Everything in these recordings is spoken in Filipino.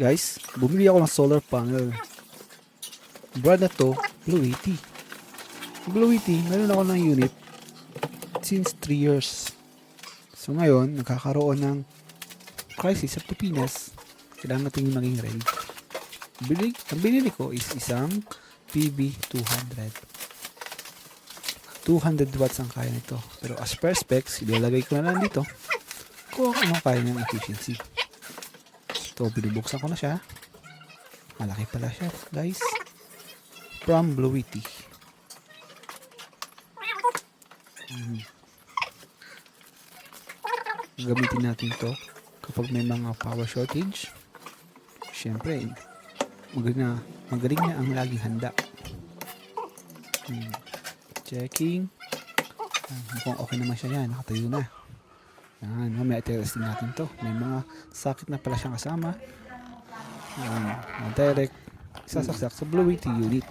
Guys, bumili ako ng solar panel. Brand na to, Blueity. Blueity, meron ako ng unit since 3 years. So ngayon, nagkakaroon ng crisis sa Pilipinas. Kailangan natin maging ready. Ang binili ko is isang PB200. 200 watts ang kaya nito. Pero as per specs, ilalagay ko na lang dito kung ano kaya niyang efficiency. So, binubuksan ko na siya. Malaki pala siya, guys. From Blueity. Gamitin natin to kapag may mga power shortage. Siyempre, magaling na ang laging handa. Checking. Mukhang okay naman siya yan. Nakatayo na. Yan, mamaya i-testing natin to. May mga sakit na pala siyang kasama. Direct sasaksak sa Blueity unit.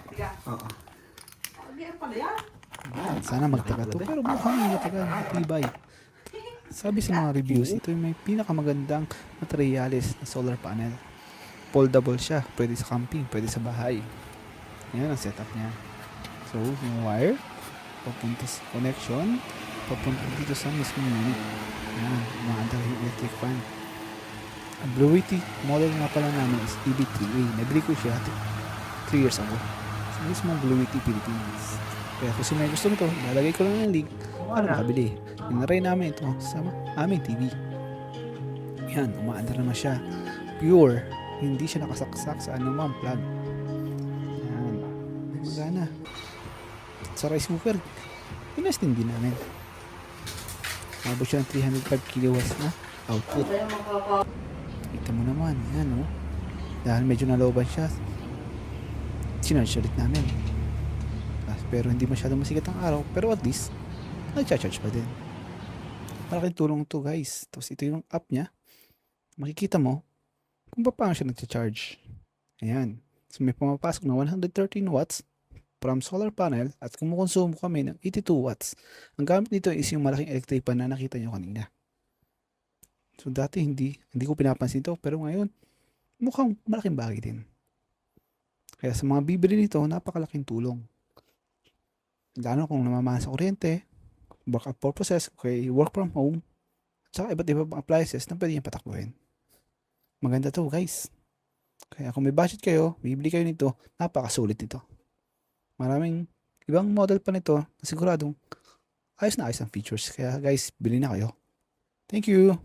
Sana magtaga to, pero mukhang matagal. Matibay. Sabi sa mga reviews, ito yung may pinakamagandang materials na solar panel. Foldable siya. Pwede sa camping, pwede sa bahay. Yan ang setup niya. So, yung wire, papunta sa connection, papunta dito sa mismong unit. Yan, umaandar yung electric fan. Ang Blueity model nga pala namin is EB3A. Nabili ko siya 3 years ago. Sa mismong Blueity Philippines. Kaya kung may gusto nito, lalagay ko lang ng link para makabili. Inaray namin ito sa aming TV. Yan, umaandar naman siya. Pure. Hindi siya nakasaksak sa anumang plug. Yan. Magana. Sa rice cooker, pinastin din namin. Mabot siya ng 305 kilowatts na output. Kita mo naman, yan o. Dahil medyo naloban siya, sinarge ulit namin. Pero hindi masyadong masikat ang araw, pero at least, nag-charge pa din. Malaking tulong to guys. Tapos ito yung app niya. Makikita mo kung paano siya nag-charge. Ayan. So may pumapasok na 113 watts from solar panel at kumukonsumo kami ng 82 watts. Ang gamit nito is yung malaking electric pan na nakita nyo kanina. So dati hindi ko pinapansin ito, pero ngayon mukhang malaking bagay din. Kaya sa mga bibili nito, napakalaking tulong. Lalo kung namamana sa kuryente, workout purposes, okay, work from home, at saka iba't iba pang appliances na pwede niyang patakbuhin. Maganda to guys. Kaya kung may budget kayo, bibili kayo nito, napakasulit nito. Maraming ibang model pa nito na siguradong ayos na ayos ang features. Kaya guys, bili na kayo. Thank you!